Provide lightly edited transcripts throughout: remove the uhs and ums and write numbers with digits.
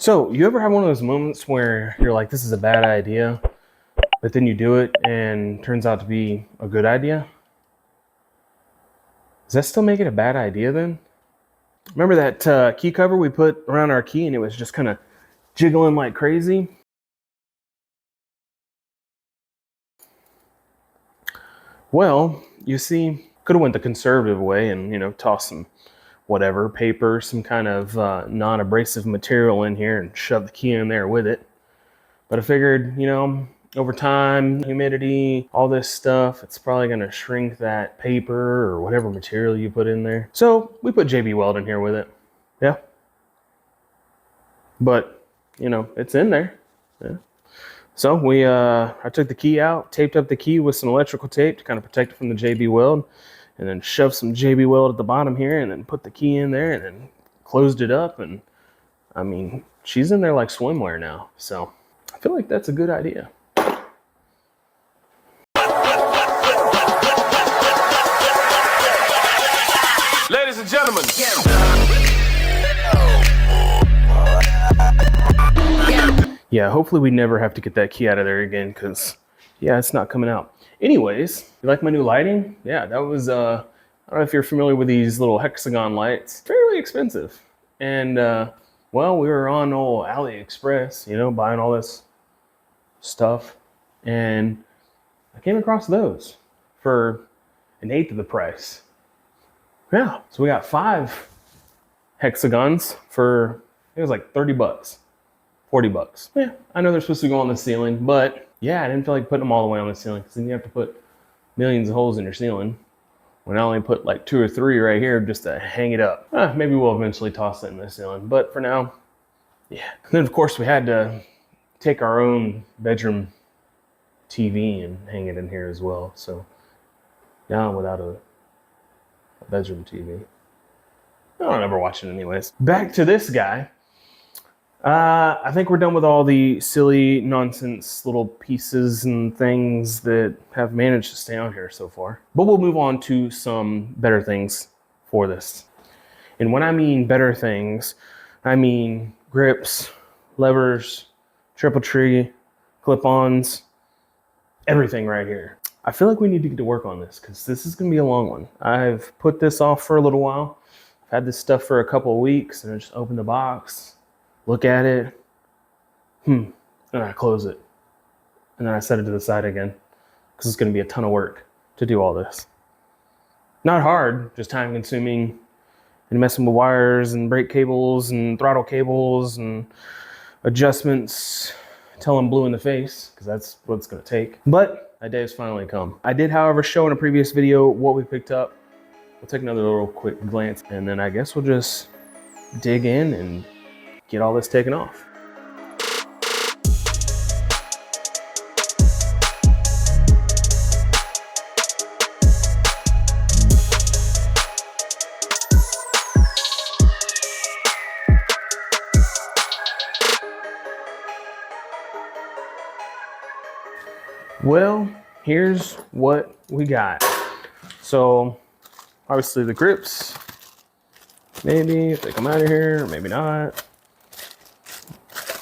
So, you ever have one of those moments where you're like, this is a bad idea, but then you do it and it turns out to be a good idea? Does that still make it a bad idea then? Remember that key cover we put around our key and it was just kind of jiggling like crazy? Well, you see, could have went the conservative way and, you know, tossed some whatever, paper, some kind of non-abrasive material in here and shove the key in there with it. But I figured, you know, over time, humidity, all this stuff, it's probably going to shrink that paper or whatever material you put in there. So we put JB Weld in here with it. Yeah. But, you know, it's in there. Yeah. So I took the key out, taped up the key with some electrical tape to kind of protect it from the JB Weld, and then shoved some JB Weld at the bottom here and then put the key in there and then closed it up. And I mean, she's in there like swimwear now. So I feel like that's a good idea. Ladies and gentlemen. Yeah, hopefully we never have to get that key out of there again because, yeah, it's not coming out. Anyways, you like my new lighting? Yeah, that was, I don't know if you're familiar with these little hexagon lights. Fairly expensive. And, well, we were on old AliExpress, you know, buying all this stuff. And I came across those for 1/8 of the price. Yeah, so we got 5 hexagons for, it was like 30 bucks. 40 bucks. Yeah, I know they're supposed to go on the ceiling, but yeah, I didn't feel like putting them all the way on the ceiling because then you have to put millions of holes in your ceiling. When I only put like 2 or 3 right here just to hang it up. Maybe we'll eventually toss it in the ceiling, but for now, yeah. And then of course we had to take our own bedroom TV and hang it in here as well. So now I'm without a bedroom TV. I don't ever watch it anyways. Back to this guy. I think we're done with all the silly nonsense little pieces and things that have managed to stay on here so far. But we'll move on to some better things for this. And when I mean better things, I mean grips, levers, triple tree, clip-ons, everything right here. I feel like we need to get to work on this because this is going to be a long one. I've put this off for a little while. I've had this stuff for a couple of weeks and I just opened the box. Look at it, and I close it. And then I set it to the side again because it's going to be a ton of work to do all this. Not hard, just time consuming and messing with wires and brake cables and throttle cables and adjustments till I'm blue in the face because that's what it's going to take. But that day has finally come. I did, however, show in a previous video what we picked up. We'll take another little quick glance and then I guess we'll just dig in and get all this taken off. Well, here's what we got. So obviously the grips, maybe if they come out of here, or maybe not.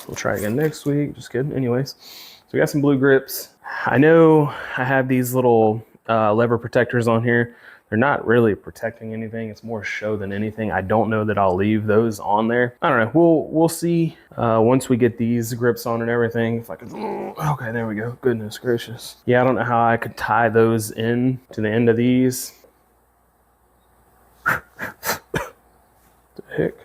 We'll try again next week. Just kidding. Anyways, so we got some blue grips. I know I have these little lever protectors on here. They're not really protecting anything. It's more show than anything. I don't know that I'll leave those on there. I don't know. We'll see once we get these grips on and everything. If I could. Okay, there we go. Goodness gracious. Yeah, I don't know how I could tie those in to the end of these. What the heck?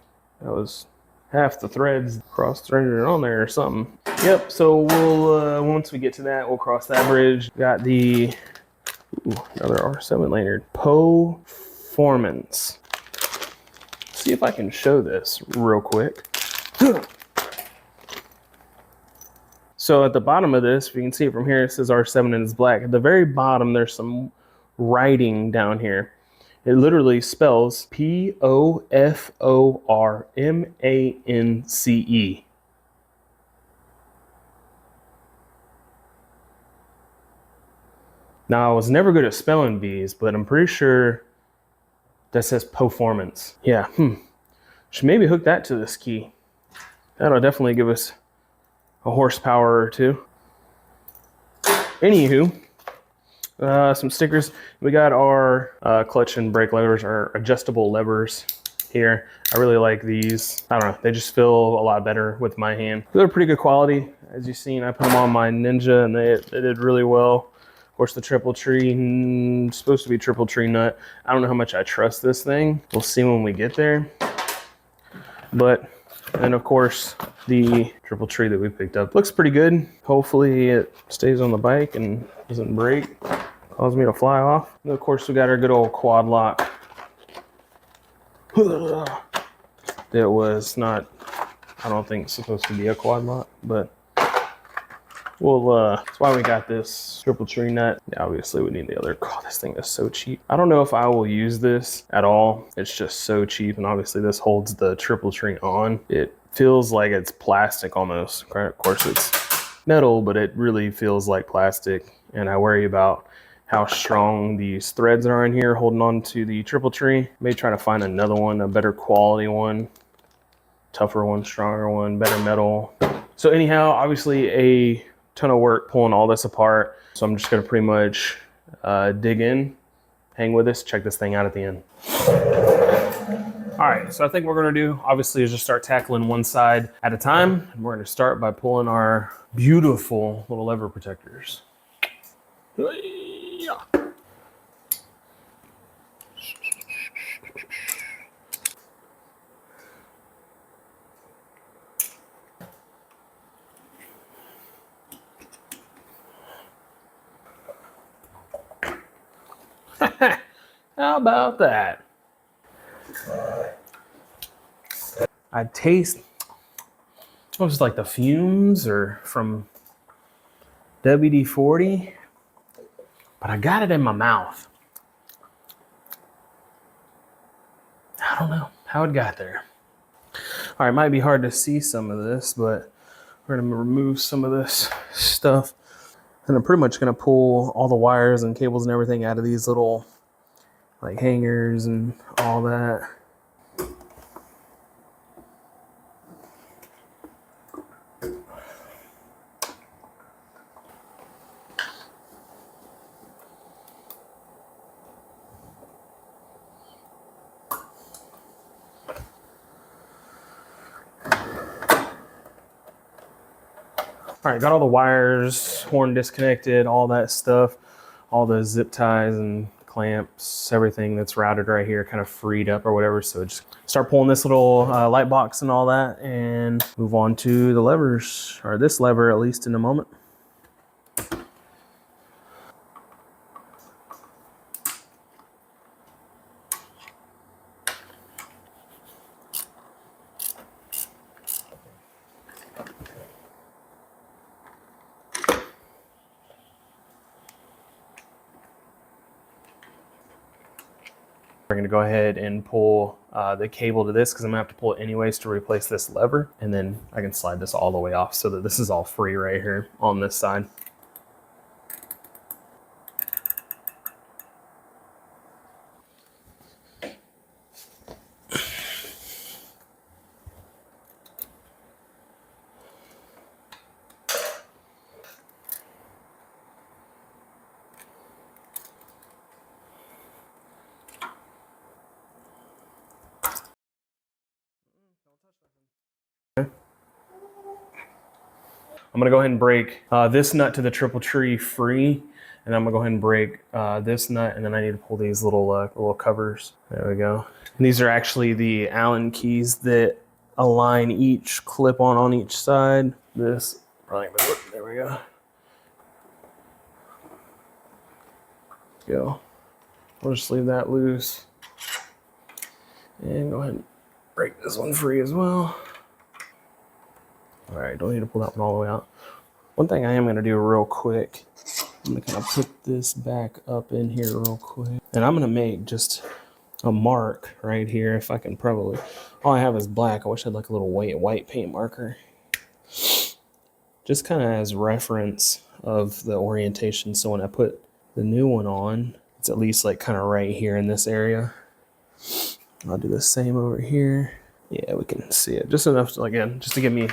That was half the threads cross-threaded on there or something. Yep, so we'll, once we get to that, we'll cross that bridge. Got the, another R7 lanyard. Performance. See if I can show this real quick. So at the bottom of this, if you can see it from here, it says R7 and it's black. At the very bottom, there's some writing down here. It literally spells P-O-F-O-R-M-A-N-C-E. Now, I was never good at spelling bees, but I'm pretty sure that says performance. Yeah, should maybe hook that to this key. That'll definitely give us a horsepower or two. Anywho, some stickers. We got our clutch and brake levers, our adjustable levers here. I really like these. I don't know, they just feel a lot better with my hand. They're pretty good quality. As you've seen, I put them on my Ninja and they did really well. Of course, the triple tree, supposed to be triple tree nut. I don't know how much I trust this thing. We'll see when we get there. But, and of course, the triple tree that we picked up looks pretty good. Hopefully it stays on the bike and doesn't break, cause me to fly off. And of course, we got our good old quad lock. It was not, I don't think, supposed to be a quad lock, but well, that's why we got this triple tree nut. Yeah, obviously we need the other. God, this thing is so cheap. I don't know if I will use this at all. It's just so cheap, and obviously this holds the triple tree on. It feels like it's plastic almost. Of course it's metal, but it really feels like plastic, and I worry about how strong these threads are in here holding on to the triple tree. May try to find another one, a better quality one, tougher one, stronger one, better metal. So anyhow, obviously a ton of work pulling all this apart. So I'm just gonna pretty much dig in, hang with us, check this thing out at the end. All right, so I think what we're gonna do, obviously, is just start tackling one side at a time. And we're gonna start by pulling our beautiful little lever protectors. How about that? I taste, it was like the fumes or from WD-40, but I got it in my mouth. I don't know how it got there. All right, it might be hard to see some of this, but we're gonna remove some of this stuff. And I'm pretty much gonna pull all the wires and cables and everything out of these little like hangers and all that. All right, got all the wires, horn disconnected, all that stuff, all the zip ties and clamps, everything that's routed right here kind of freed up or whatever. So just start pulling this little light box and all that and move on to the levers, or this lever at least in a moment. We're gonna go ahead and pull the cable to this because I'm gonna have to pull it anyways to replace this lever. And then I can slide this all the way off so that this is all free right here on this side. I'm gonna go ahead and break this nut to the triple tree free, and I'm gonna go ahead and break this nut, and then I need to pull these little covers. There we go. And these are actually the Allen keys that align each clip on each side. This probably, there we go. Go. We'll just leave that loose, and go ahead and break this one free as well. All right, don't need to pull that one all the way out. One thing I am gonna do real quick, I'm gonna kind of put this back up in here real quick. And I'm gonna make just a mark right here if I can probably. All I have is black. I wish I had like a little white paint marker. Just kind of as reference of the orientation. So when I put the new one on, it's at least like kind of right here in this area. I'll do the same over here. Yeah, we can see it just enough to, again, just to give me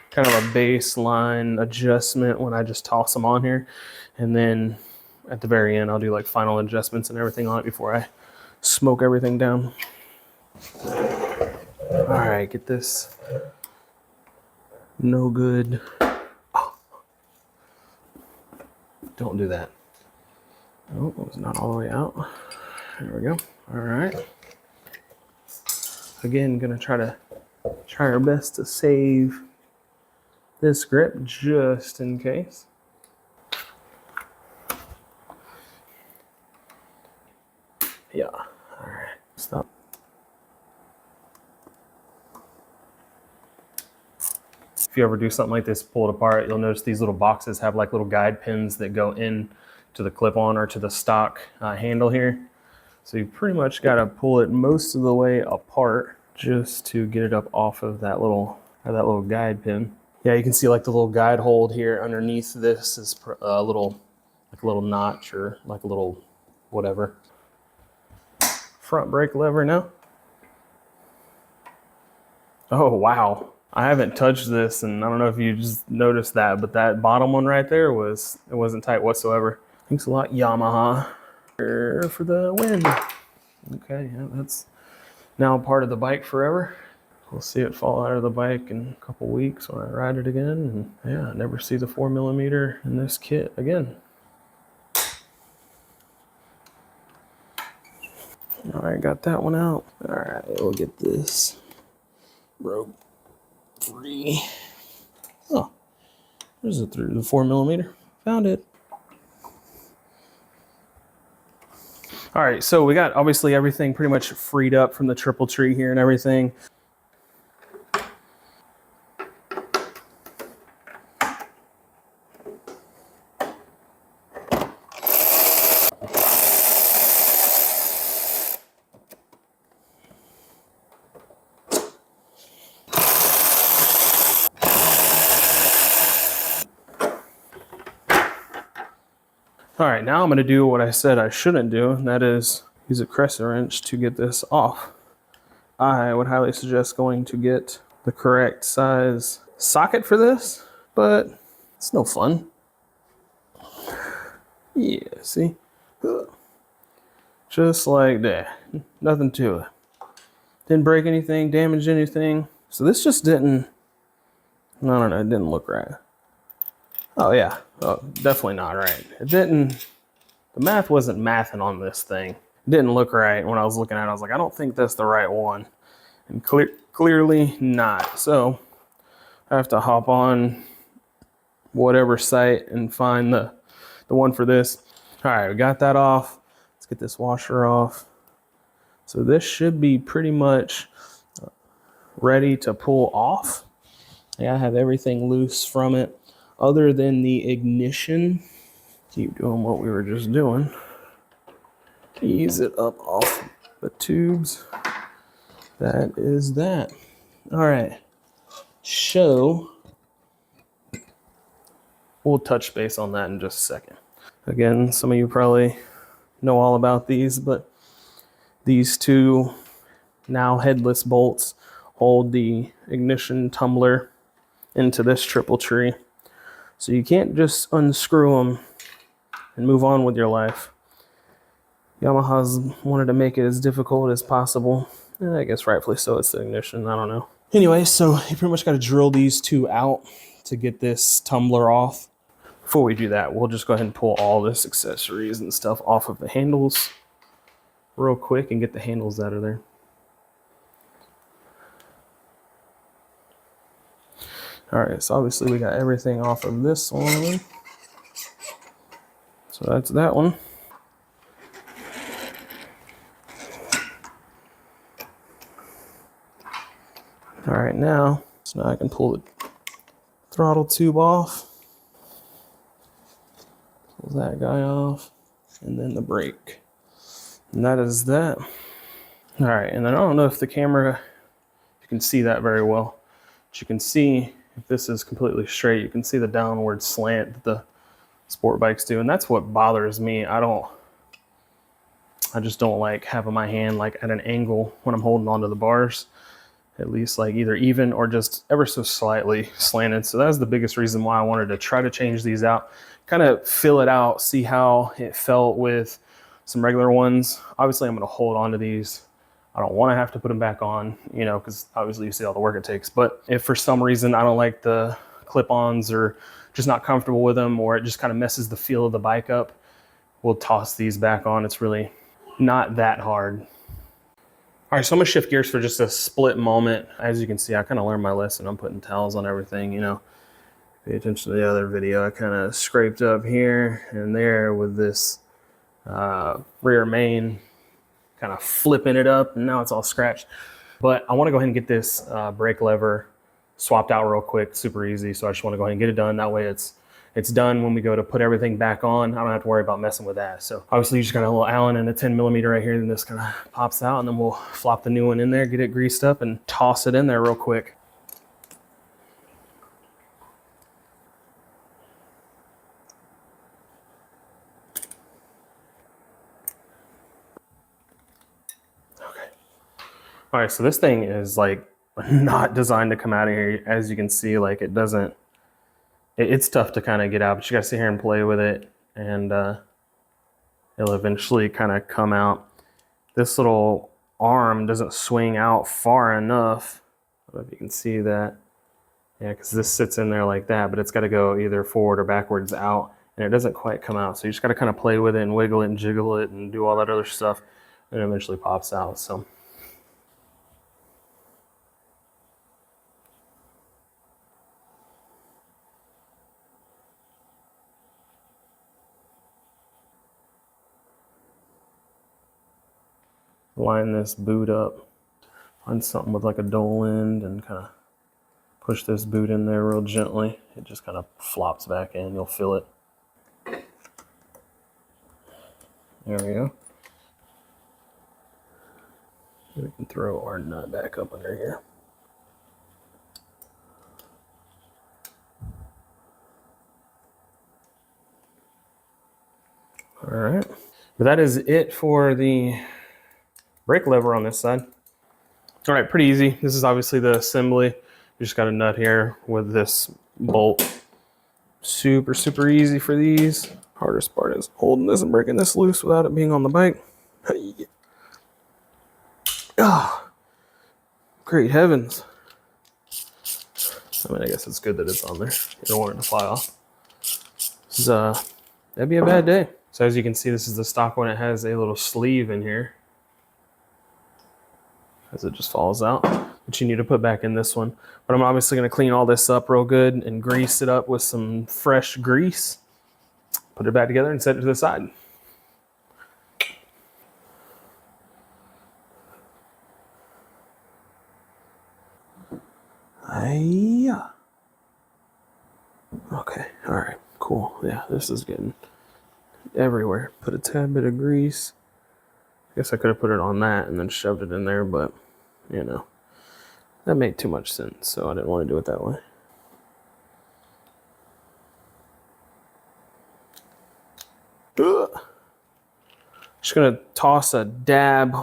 kind of a baseline adjustment when I just toss them on here. And then at the very end, I'll do like final adjustments and everything on it before I smoke everything down. All right, get this no good. Oh. Don't do that. Oh, it was not all the way out. There we go. All right. Again, gonna try our best to save this grip just in case. Yeah. All right. Stop. If you ever do something like this, pull it apart, you'll notice these little boxes have like little guide pins that go in to the clip-on or to the stock handle here. So you pretty much got to pull it most of the way apart just to get it up off of that little guide pin. Yeah, you can see like the little guide hold here underneath this is a little notch or like a little whatever. Front brake lever now. Oh, wow. I haven't touched this, and I don't know if you just noticed that, but that bottom one right there it wasn't tight whatsoever. Thanks a lot, Yamaha, for the win. Okay, yeah, that's now part of the bike forever. We'll see it fall out of the bike in a couple weeks when I ride it again, and yeah, never see the 4mm in this kit again. All right, got that one out. All right, we'll get this rope free. Oh, there's it through the 4mm. Found it. All right, so we got obviously everything pretty much freed up from the triple tree here and everything. All right, now I'm gonna do what I said I shouldn't do, and that is use a crescent wrench to get this off. I would highly suggest going to get the correct size socket for this, but it's no fun. Yeah, see? Just like that. Nothing to it. Didn't break anything, damage anything. So this just didn't, I don't know, it didn't look right. Oh yeah, oh, definitely not right. It didn't, the math wasn't mathing on this thing. It didn't look right when I was looking at it. I was like, I don't think that's the right one. And clearly not. So I have to hop on whatever site and find the one for this. All right, we got that off. Let's get this washer off. So this should be pretty much ready to pull off. Yeah, I have everything loose from it other than the ignition. Keep doing what we were just doing. Ease it up off the tubes. That is that. All right, so we'll touch base on that in just a second. Again, some of you probably know all about these, but these two now headless bolts hold the ignition tumbler into this triple tree. So you can't just unscrew them and move on with your life. Yamaha's wanted to make it as difficult as possible. I guess rightfully so, it's the ignition, I don't know. Anyway, so you pretty much got to drill these two out to get this tumbler off. Before we do that, we'll just go ahead and pull all this accessories and stuff off of the handles real quick and get the handles out of there. All right, so obviously we got everything off of this one. So that's that one. All right, now, so now I can pull the throttle tube off. Pull that guy off, and then the brake. And that is that. All right, and then I don't know if the camera, you can see that very well. But you can see, if this is completely straight, you can see the downward slant that the sport bikes do, and that's what bothers me. I just don't like having my hand like at an angle when I'm holding onto the bars. at least like either even or just ever so slightly slanted. So that's the biggest reason why I wanted to try to change these out, kind of feel it out, see how it felt with some regular ones. Obviously I'm going to hold on to these. I don't want to have to put them back on, you know, because obviously you see all the work it takes. But if for some reason I don't like the clip-ons or just not comfortable with them, or it just kind of messes the feel of the bike up, we'll toss these back on. It's really not that hard. All right, so I'm gonna shift gears for just a split moment. As you can see, I kind of learned my lesson. I'm putting towels on everything, you know. Pay attention to the other video. I kind of scraped up here and there with this rear main, kind of flipping it up, and now it's all scratched. But I want to go ahead and get this brake lever swapped out real quick, super easy. So I just want to go ahead and get it done. That way it's done when we go to put everything back on. I don't have to worry about messing with that. So obviously you just got a little Allen and a 10mm right here, and this kind of pops out, and then we'll flop the new one in there, get it greased up, and toss it in there real quick. All right, so this thing is like not designed to come out of here. As you can see, like it doesn't, it's tough to kind of get out, but you gotta sit here and play with it, and it'll eventually kind of come out. This little arm doesn't swing out far enough. I don't know if you can see that. Yeah, because this sits in there like that, but it's gotta go either forward or backwards out, and it doesn't quite come out. So you just gotta kind of play with it and wiggle it and jiggle it and do all that other stuff, and it eventually pops out. So. Line this boot up, find something with like a dowel end, and kind of push this boot in there real gently. It just kind of flops back in, you'll feel it. There we go. We can throw our nut back up under here. All right, but that is it for the brake lever on this side. All right, pretty easy. This is obviously the assembly. You just got a nut here with this bolt. Super, super easy for these. Hardest part is holding this and breaking this loose without it being on the bike. Oh, great heavens. I mean, I guess it's good that it's on there. You don't want it to fly off. This is, that'd be a bad day. So as you can see, this is the stock one. It has a little sleeve in here, as it just falls out, but you need to put back in this one. But I'm obviously going to clean all this up real good and grease it up with some fresh grease, put it back together, and set it to the side. Yeah. Okay, all right, cool. Yeah, this is getting everywhere. Put a tad bit of grease. I guess I could have put it on that and then shoved it in there, but you know, that made too much sense, so I didn't want to do it that way. Just gonna toss a dab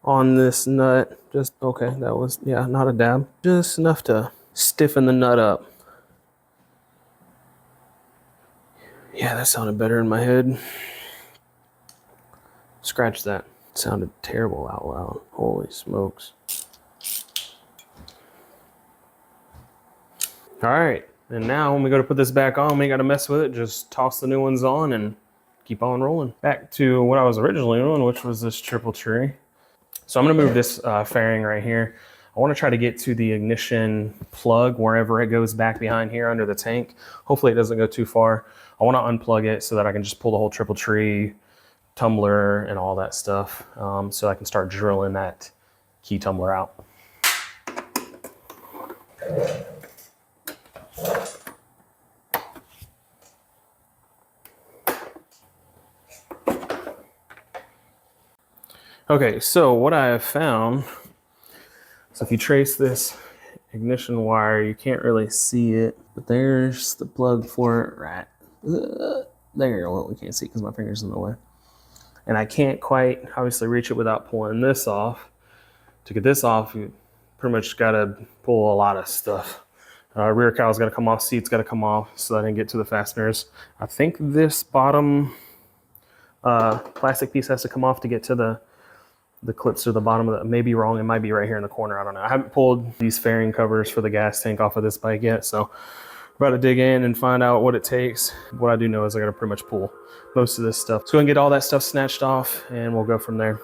on this nut. Just, okay, that was, yeah, not a dab. Just enough to stiffen the nut up. Yeah, that sounded better in my head. Scratch that. It sounded terrible out loud. Holy smokes. All right, and now when we go to put this back on, we ain't gotta mess with it. Just toss the new ones on and keep on rolling. Back to what I was originally doing, which was this triple tree. So I'm gonna move this fairing right here. I wanna try to get to the ignition plug wherever it goes back behind here under the tank. Hopefully it doesn't go too far. I wanna unplug it so that I can just pull the whole triple tree, tumbler, and all that stuff, so I can start drilling that key tumbler out. Okay, so what I have found, so if you trace this ignition wire, you can't really see it, but there's the plug for it right there. Well, we can't see because my finger's in the way. And I can't quite obviously reach it without pulling this off. To get this off, you pretty much got to pull a lot of stuff. Rear cowl's got to come off, seat's got to come off so that I can get to the fasteners. I think this bottom plastic piece has to come off to get to the clips to the bottom of the, may be wrong, it might be right here in the corner, I don't know. I haven't pulled these fairing covers for the gas tank off of this bike yet, so we're about to dig in and find out what it takes. What I do know is I gotta pretty much pull most of this stuff. So go and get all that stuff snatched off and we'll go from there.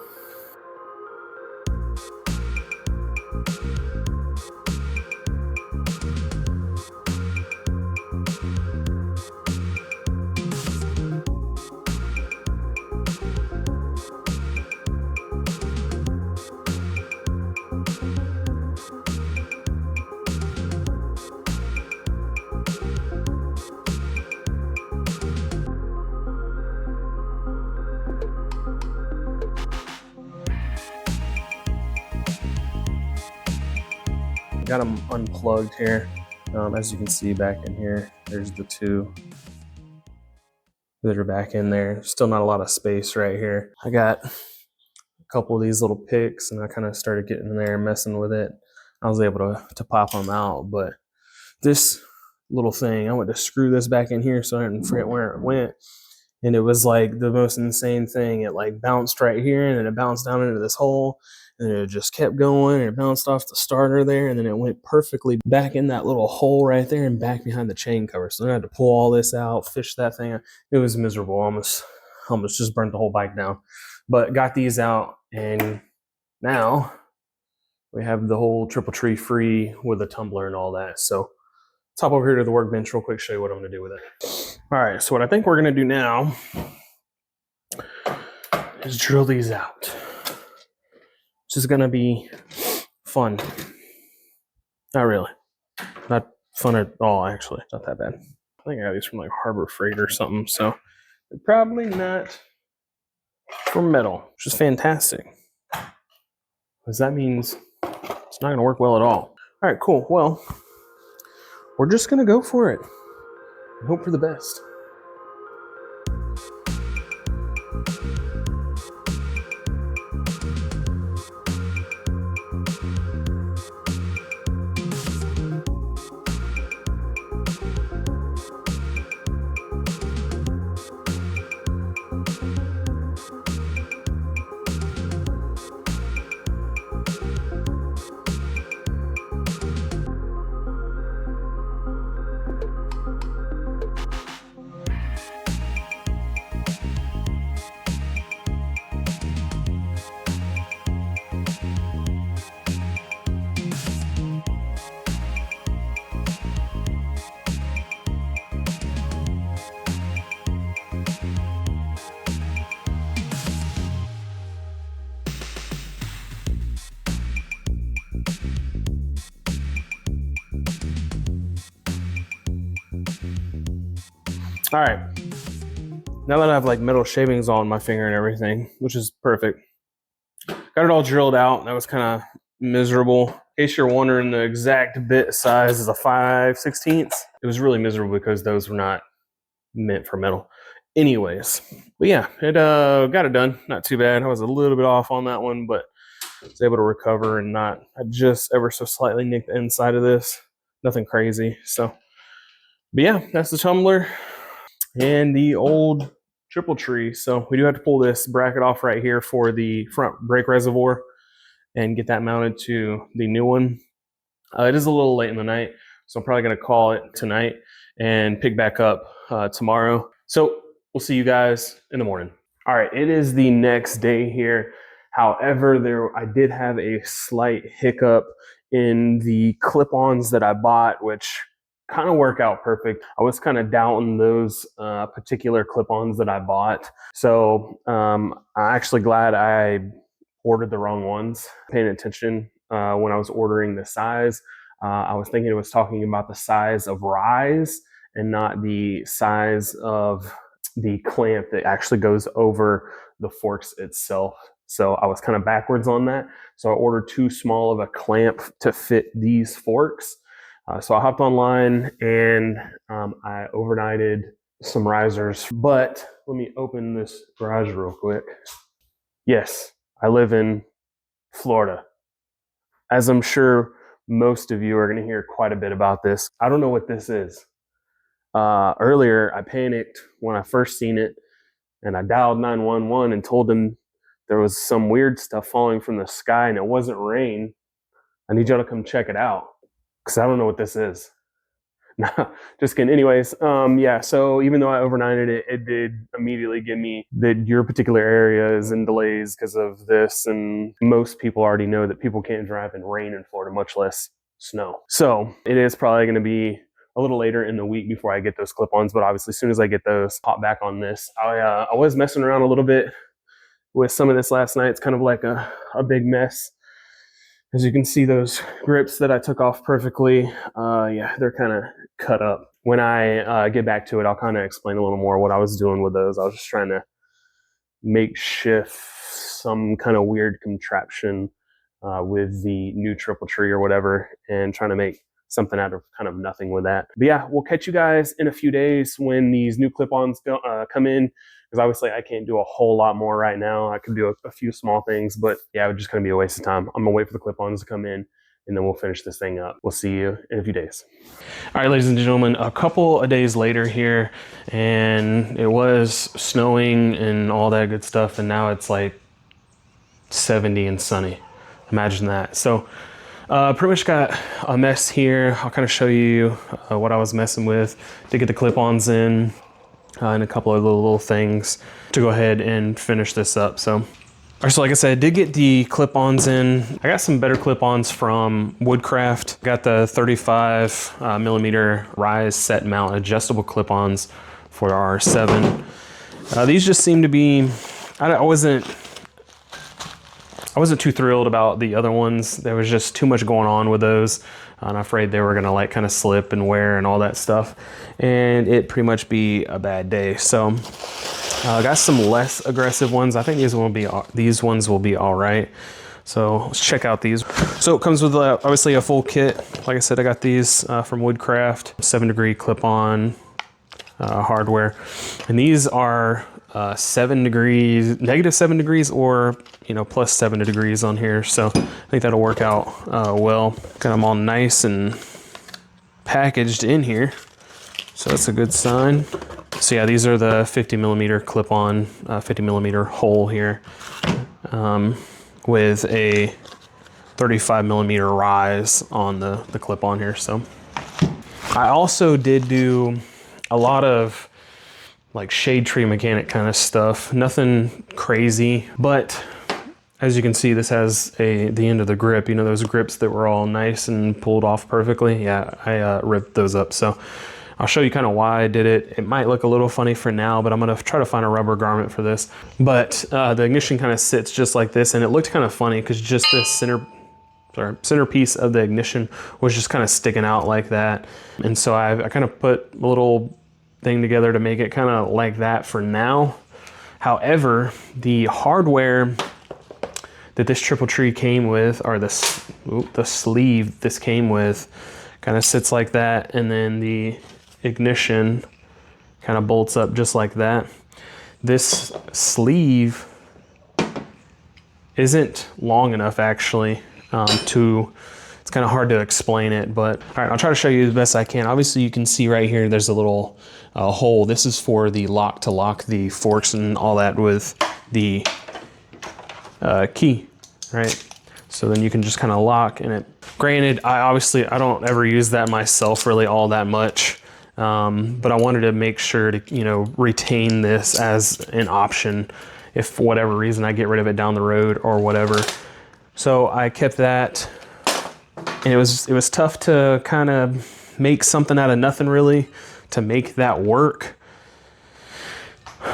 Got them unplugged here. As you can see back in here, there's the two that are back in there. Still not a lot of space right here. I got a couple of these little picks and I kind of started getting in there and messing with it. I was able to pop them out, but this little thing, I went to screw this back in here so I didn't forget where it went. And it was like the most insane thing. It like bounced right here and then it bounced down into this hole. And it just kept going and it bounced off the starter there. And then it went perfectly back in that little hole right there and back behind the chain cover. So then I had to pull all this out, fish that thing out. It was miserable. Almost just burnt the whole bike down. But got these out and now we have the whole triple tree free with a tumbler and all that. So let's hop over here to the workbench real quick, show you what I'm gonna do with it. All right, so what I think we're gonna do now is drill these out. Which is gonna be fun. Not really. Not fun at all, actually. Not that bad. I think I got these from like Harbor Freight or something, so they're probably not from metal, which is fantastic. Because that means it's not gonna work well at all. All right, cool. Well, we're just gonna go for it and hope for the best. All right, now that I have like metal shavings on my finger and everything, which is perfect, got it all drilled out. That was kind of miserable. In case you're wondering, the exact bit size is a 5/16. It was really miserable because those were not meant for metal. Anyways, but yeah, it got it done. Not too bad. I was a little bit off on that one, but I was able to recover and not, I just ever so slightly nicked the inside of this. Nothing crazy. So, but yeah, that's the tumbler and the old triple tree. So we do have to pull this bracket off right here for the front brake reservoir and get that mounted to the new one. It is a little late in the night, so I'm probably going to call it tonight and pick back up tomorrow. So we'll see you guys in the morning. All right, it is the next day here. However, I did have a slight hiccup in the clip-ons that I bought, which kind of work out perfect. I was kind of doubting those particular clip-ons that I bought. So I'm actually glad I ordered the wrong ones. Paying attention when I was ordering the size. I was thinking it was talking about the size of rise and not the size of the clamp that actually goes over the forks itself. So I was kind of backwards on that. So I ordered too small of a clamp to fit these forks. So I hopped online and I overnighted some risers. But let me open this garage real quick. Yes, I live in Florida. as I'm sure most of you are going to hear quite a bit about this. I don't know what this is. Earlier, I panicked when I first seen it, and I dialed 911 and told them there was some weird stuff falling from the sky and it wasn't rain. I need y'all to come check it out because I don't know what this is. No, just kidding. Anyways, yeah, so even though I overnighted it, it did immediately give me that your particular area is in delays because of this. And most people already know that people can't drive in rain in Florida, much less snow. So it is probably going to be a little later in the week before I get those clip-ons, but obviously as soon as I get those, hop back on this. I was messing around a little bit with some of this last night. It's kind of like a big mess. As you can see, those grips that I took off perfectly, yeah, they're kind of cut up. When I get back to it, I'll kind of explain a little more what I was doing with those. I was just trying to makeshift some kind of weird contraption with the new triple tree or whatever, and trying to make something out of kind of nothing with that. But yeah, we'll catch you guys in a few days when these new clip-ons come in, because obviously I can't do a whole lot more right now. I could do a few small things, but yeah, it would just kind of be a waste of time. I'm gonna wait for the clip-ons to come in, and then we'll finish this thing up. We'll see you in a few days. All right, ladies and gentlemen, a couple of days later here, and it was snowing and all that good stuff, and now it's like 70 and sunny. Imagine that. So pretty much got a mess here. I'll kind of show you what I was messing with to get the clip-ons in and a couple of little things to go ahead and finish this up. So like I said, I did get the clip-ons in. I got some better clip-ons from Woodcraft. Got the 35 millimeter rise set mount adjustable clip-ons for the R7. These just seem to be, I wasn't too thrilled about the other ones. There was just too much going on with those. And I'm afraid they were gonna like kind of slip and wear and all that stuff. And it pretty much be a bad day. So I got some less aggressive ones. I think these ones will be all right. So let's check out these. So it comes with obviously a full kit. Like I said, I got these from Woodcraft, 7-degree clip-on hardware. And these are -7 degrees, or plus 7 degrees on here. So I think that'll work out well. Got them all nice and packaged in here, so that's a good sign. So yeah, these are the 50 millimeter clip-on, 50 millimeter hole here, with a 35 millimeter rise on the clip-on here. So I also did do a lot of like shade tree mechanic kind of stuff. Nothing crazy, but as you can see, this has the end of the grip. Those grips that were all nice and pulled off perfectly. Yeah, I ripped those up. So I'll show you kind of why I did it. It might look a little funny for now, but I'm gonna try to find a rubber garment for this. But the ignition kind of sits just like this, and it looked kind of funny because just this centerpiece of the ignition was just kind of sticking out like that. And so I kind of put a little thing together to make it kind of like that for now. However, the hardware that this triple tree came with, or the sleeve this came with, kind of sits like that, and then the ignition kind of bolts up just like that. This sleeve isn't long enough actually it's kind of hard to explain it, but all right, I'll try to show you the best I can. Obviously you can see right here there's a little hole. This is for the lock to lock the forks and all that with the key, right? So then you can just kind of lock in it. Granted, I don't ever use that myself really all that much, but I wanted to make sure to retain this as an option if for whatever reason I get rid of it down the road or whatever. So I kept that, and it was tough to kind of make something out of nothing really to make that work.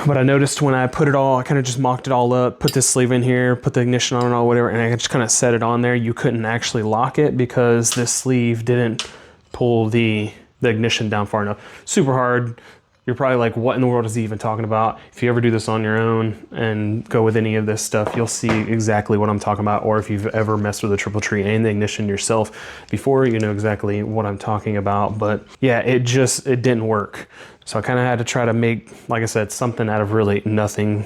But I noticed when I put it all, I kind of just mocked it all up, put this sleeve in here, put the ignition on and all whatever, and I just kind of set it on there. You couldn't actually lock it because this sleeve didn't pull the ignition down far enough. Super hard. You're probably like, what in the world is he even talking about? If you ever do this on your own and go with any of this stuff, you'll see exactly what I'm talking about. Or if you've ever messed with a triple tree and the ignition yourself before, you know exactly what I'm talking about. But yeah, it didn't work. So I kind of had to try to make, like I said, something out of really nothing.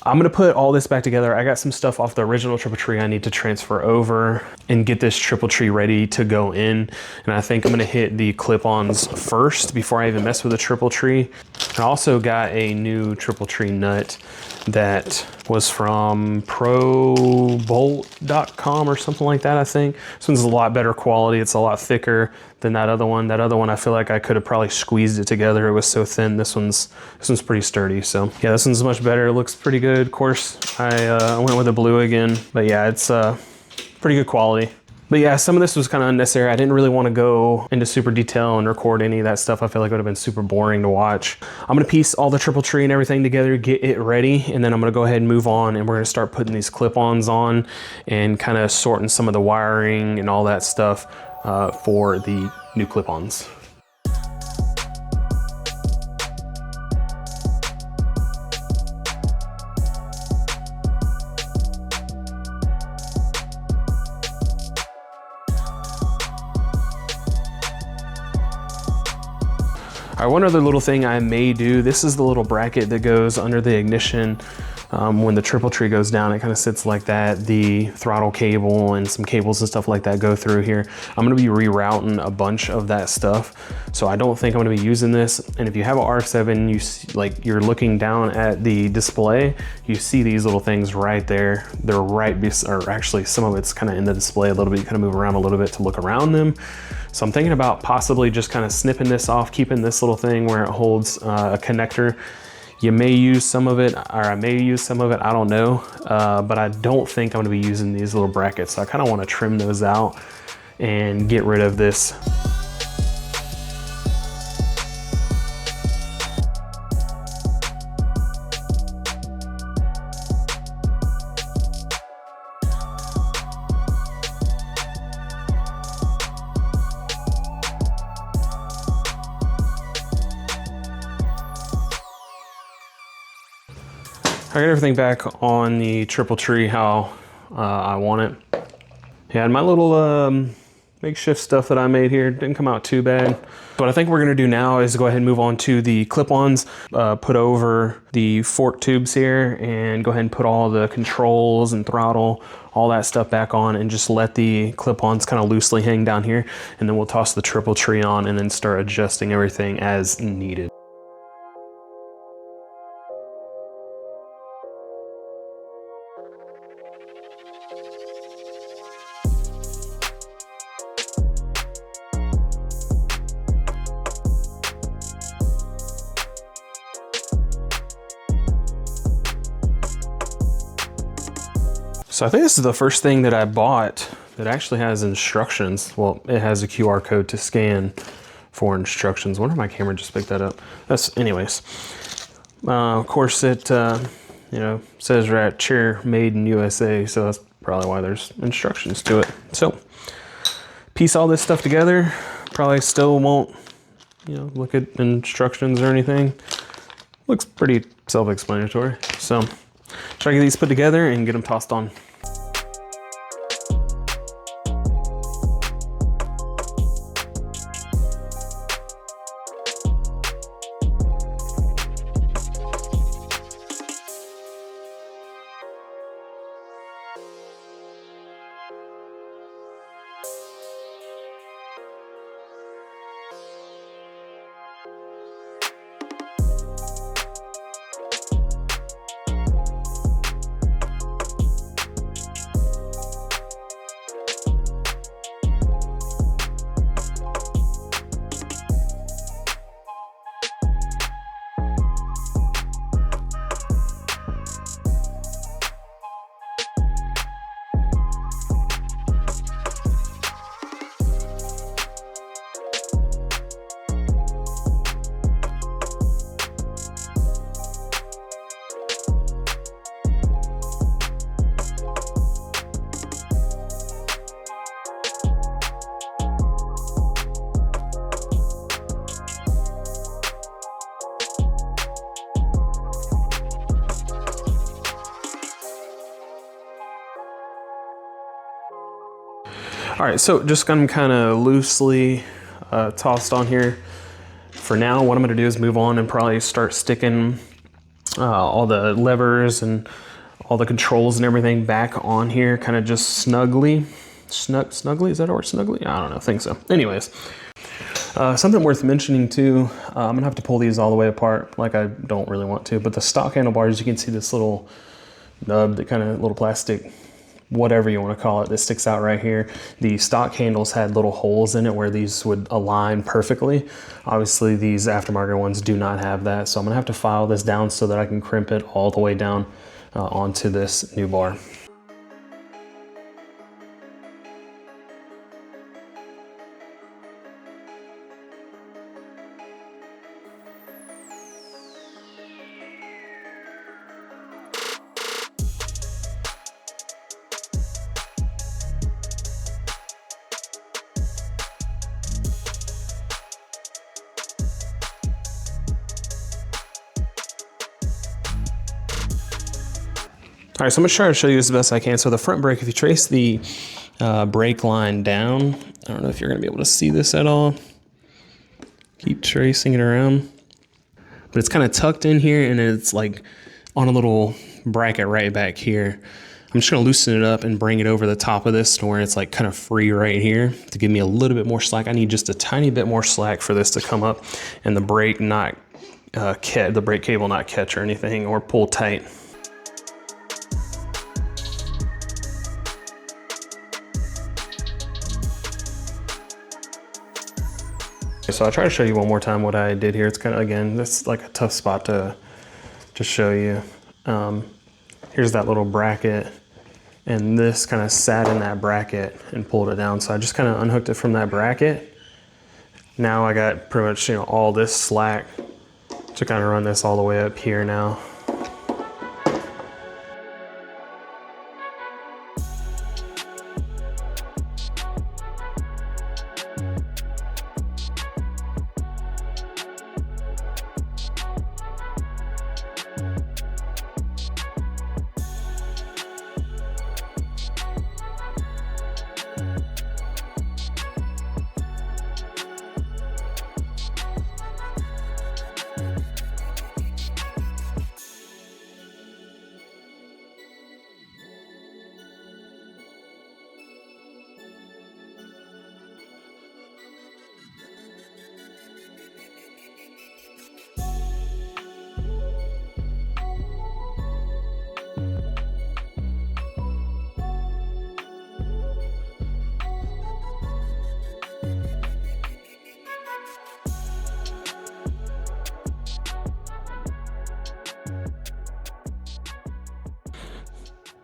I'm gonna put all this back together. I got some stuff off the original triple tree I need to transfer over and get this triple tree ready to go in. And I think I'm gonna hit the clip-ons first before I even mess with the triple tree. I also got a new triple tree nut that was from probolt.com or something like that, I think. This one's a lot better quality. It's a lot thicker than that other one. That other one, I feel like I could have probably squeezed it together. It was so thin. This one's pretty sturdy. So yeah, this one's much better. It looks pretty good. Of course, I went with the blue again, but yeah, it's pretty good quality. But yeah, some of this was kind of unnecessary. I didn't really want to go into super detail and record any of that stuff. I feel like it would have been super boring to watch. I'm gonna piece all the triple tree and everything together, get it ready, and then I'm gonna go ahead and move on, and we're gonna start putting these clip-ons on and kind of sorting some of the wiring and all that stuff for the new clip-ons. All right, one other little thing I may do, this is the little bracket that goes under the ignition. When the triple tree goes down, it kind of sits like that. The throttle cable and some cables and stuff like that go through here. I'm gonna be rerouting a bunch of that stuff. So I don't think I'm gonna be using this. And if you have an R7, you see, like you're looking down at the display, you see these little things right there. They're right, or actually some of it's kind of in the display a little bit. You kind of move around a little bit to look around them. So I'm thinking about possibly just kind of snipping this off, keeping this little thing where it holds a connector. You may use some of it, or I may use some of it, I don't know. But I don't think I'm gonna be using these little brackets. So I kind of want to trim those out and get rid of this. I got everything back on the triple tree how I want it. Yeah, and my little makeshift stuff that I made here didn't come out too bad. What I think we're gonna do now is go ahead and move on to the clip-ons, put over the fork tubes here, and go ahead and put all the controls and throttle, all that stuff back on, and just let the clip-ons kind of loosely hang down here. And then we'll toss the triple tree on and then start adjusting everything as needed. So I think this is the first thing that I bought that actually has instructions. Well, it has a QR code to scan for instructions. I wonder if my camera just picked that up. Anyways. Of course it, you know, says right, chair made in USA. So that's probably why there's instructions to it. So piece all this stuff together. Probably still won't, you know, look at instructions or anything. Looks pretty self-explanatory. So try to get these put together and get them tossed on. All right, so just gonna kind of loosely tossed on here. For now, what I'm gonna do is move on and probably start sticking all the levers and all the controls and everything back on here, kind of just snugly. Snugly, is that a word, snugly? I don't know, I think so. Anyways, something worth mentioning too, I'm gonna have to pull these all the way apart, like I don't really want to, but the stock handlebars, you can see this little nub, that kind of little plastic, whatever you want to call it, that sticks out right here. The stock handles had little holes in it where these would align perfectly. Obviously these aftermarket ones do not have that, so I'm gonna have to file this down so that I can crimp it all the way down onto this new bar. All right, so I'm gonna try to show you this the best I can. So the front brake, if you trace the brake line down, I don't know if you're gonna be able to see this at all. Keep tracing it around. But it's kind of tucked in here and it's like on a little bracket right back here. I'm just gonna loosen it up and bring it over the top of this to where it's like kind of free right here to give me a little bit more slack. I need just a tiny bit more slack for this to come up and the brake not the brake cable not catch or anything or pull tight. So I'll try to show you one more time what I did here. It's kind of, again, that's like a tough spot to show you. Here's that little bracket, and this kind of sat in that bracket and pulled it down. So I just kind of unhooked it from that bracket. Now I got pretty much, you know, all this slack to kind of run this all the way up here now.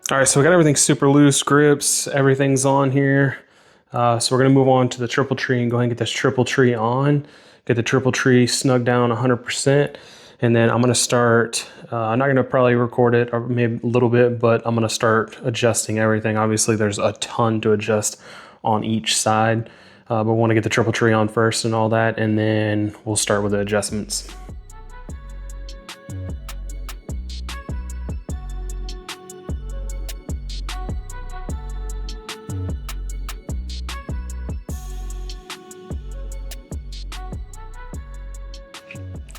All right, so we got everything super loose, grips, everything's on here. So we're gonna move on to the triple tree and go ahead and get this triple tree on, get the triple tree snug down 100%. And then I'm gonna start, I'm not gonna probably record it or maybe a little bit, but I'm gonna start adjusting everything. Obviously there's a ton to adjust on each side, but we wanna get the triple tree on first and all that, and then we'll start with the adjustments.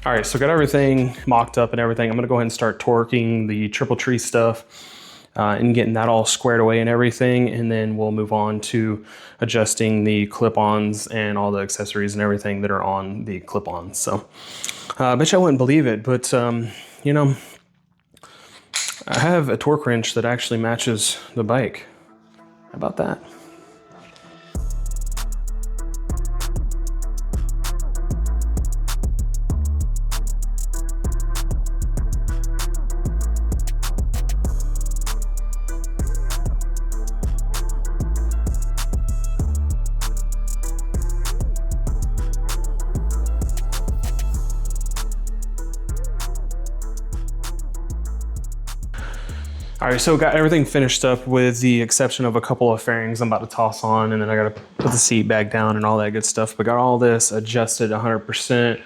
All right, so got everything mocked up and everything. I'm gonna go ahead and start torquing the triple tree stuff and getting that all squared away and everything. And then we'll move on to adjusting the clip-ons and all the accessories and everything that are on the clip-ons. So I bet you I wouldn't believe it, but you know, I have a torque wrench that actually matches the bike. How about that? All right, so got everything finished up with the exception of a couple of fairings I'm about to toss on, and then I gotta put the seat back down and all that good stuff. But got all this adjusted 100%,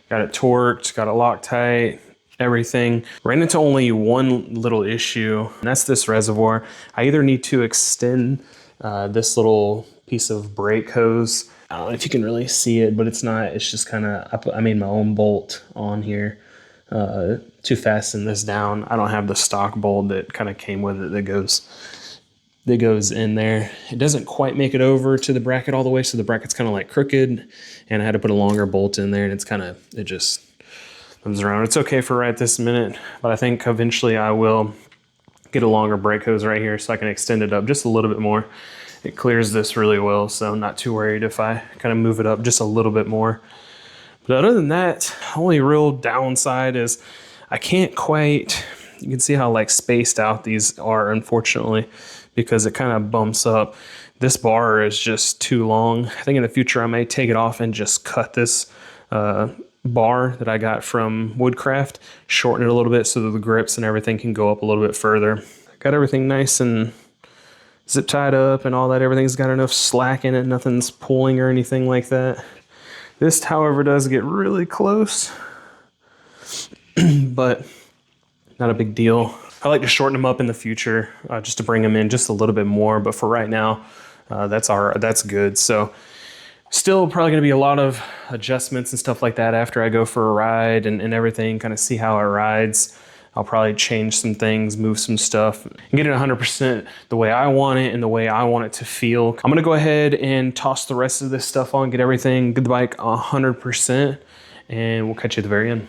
got it torqued, got it Loctite, everything. Ran into only one little issue, and that's this reservoir. I either need to extend this little piece of brake hose. I don't know if you can really see it, but it's not, it's just kind of, I made my own bolt on here. to fasten this down. I don't have the stock bolt that kind of came with it that goes in there. It doesn't quite make it over to the bracket all the way, so the bracket's kind of like crooked, and I had to put a longer bolt in there, and it just comes around. It's okay for right this minute, but I think eventually I will get a longer brake hose right here so I can extend it up just a little bit more. It clears this really well, so I'm not too worried if I kind of move it up just a little bit more. But other than that, only real downside is I can't quite, you can see how like spaced out these are, unfortunately, because it kind of bumps up. This bar is just too long. I think in the future I may take it off and just cut this bar that I got from Woodcraft, shorten it a little bit so that the grips and everything can go up a little bit further. Got everything nice and zip tied up and all that. Everything's got enough slack in it. Nothing's pulling or anything like that. This, however, does get really close, but not a big deal. I like to shorten them up in the future just to bring them in just a little bit more. But for right now, that's good. So still probably going to be a lot of adjustments and stuff like that after I go for a ride and everything, kind of see how it rides. I'll probably change some things, move some stuff, and get it 100% the way I want it and the way I want it to feel. I'm gonna go ahead and toss the rest of this stuff on, get everything, get the bike 100%, and we'll catch you at the very end.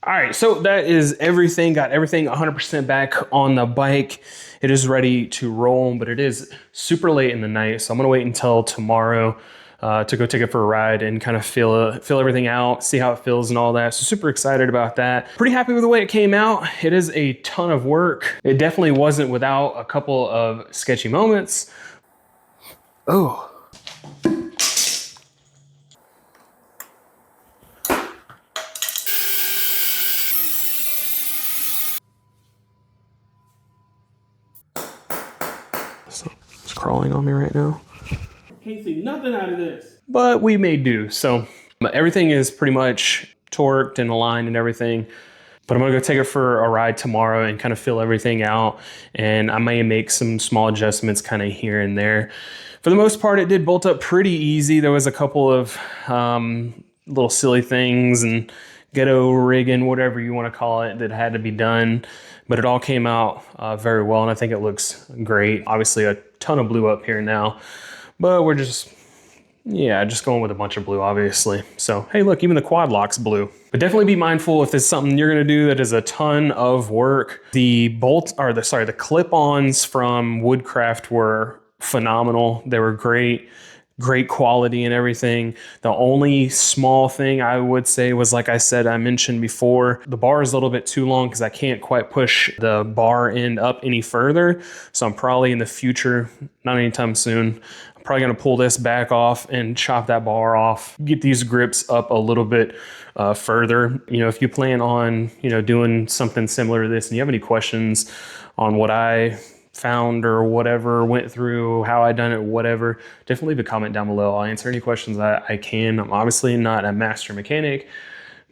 All right, so that is everything. Got everything 100% back on the bike. It is ready to roll, but it is super late in the night, so I'm gonna wait until tomorrow to go take it for a ride and kind of feel everything out, see how it feels and all that. So super excited about that. Pretty happy with the way it came out. It is a ton of work. It definitely wasn't without a couple of sketchy moments. Oh. It's crawling on me right now. Can't see nothing out of this. But we may do. So everything is pretty much torqued and aligned and everything. But I'm gonna go take it for a ride tomorrow and kind of feel everything out. And I may make some small adjustments kind of here and there. For the most part, it did bolt up pretty easy. There was a couple of little silly things and ghetto rigging, whatever you want to call it, that had to be done. But it all came out very well, and I think it looks great. Obviously, a ton of blue up here now, but we're just Yeah, just going with a bunch of blue, obviously. So, hey, look, even the quad lock's blue. But definitely be mindful if there's something you're gonna do that is a ton of work. The the clip-ons from Woodcraft were phenomenal. They were great quality and everything. The only small thing I would say was, like I mentioned before, the bar is a little bit too long because I can't quite push the bar end up any further. So I'm probably in the future, not anytime soon, probably gonna pull this back off and chop that bar off, get these grips up a little bit further. You know, if you plan on, you know, doing something similar to this and you have any questions on what I found or whatever, went through, how I done it, whatever, definitely leave a comment down below. I'll answer any questions that I can. I'm obviously not a master mechanic,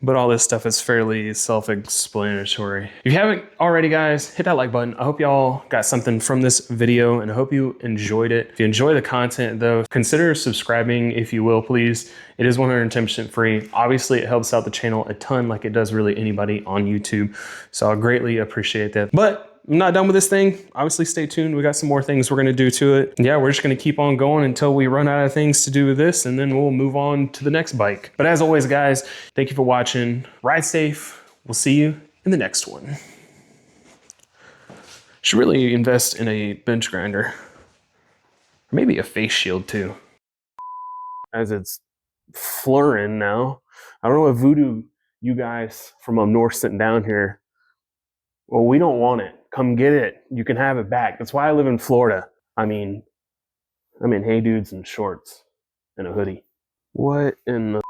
but all this stuff is fairly self-explanatory. If you haven't already, guys, hit that like button. I hope y'all got something from this video and I hope you enjoyed it. If you enjoy the content though, consider subscribing if you will, please. It is 110% free. Obviously it helps out the channel a ton, like it does really anybody on YouTube. So I greatly appreciate that. But I'm not done with this thing. Obviously stay tuned. We got some more things we're gonna do to it. Yeah, we're just gonna keep on going until we run out of things to do with this, and then we'll move on to the next bike. But as always, guys, thank you for watching. Ride safe. We'll see you in the next one. Should really invest in a bench grinder. Or maybe a face shield too. As it's flurring now. I don't know what voodoo you guys from up north sitting down here. Well, we don't want it. Come get it. You can have it back. That's why I live in Florida. I mean, I'm in Hey Dudes and shorts and a hoodie. What in the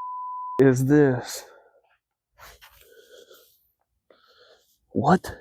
is this? What?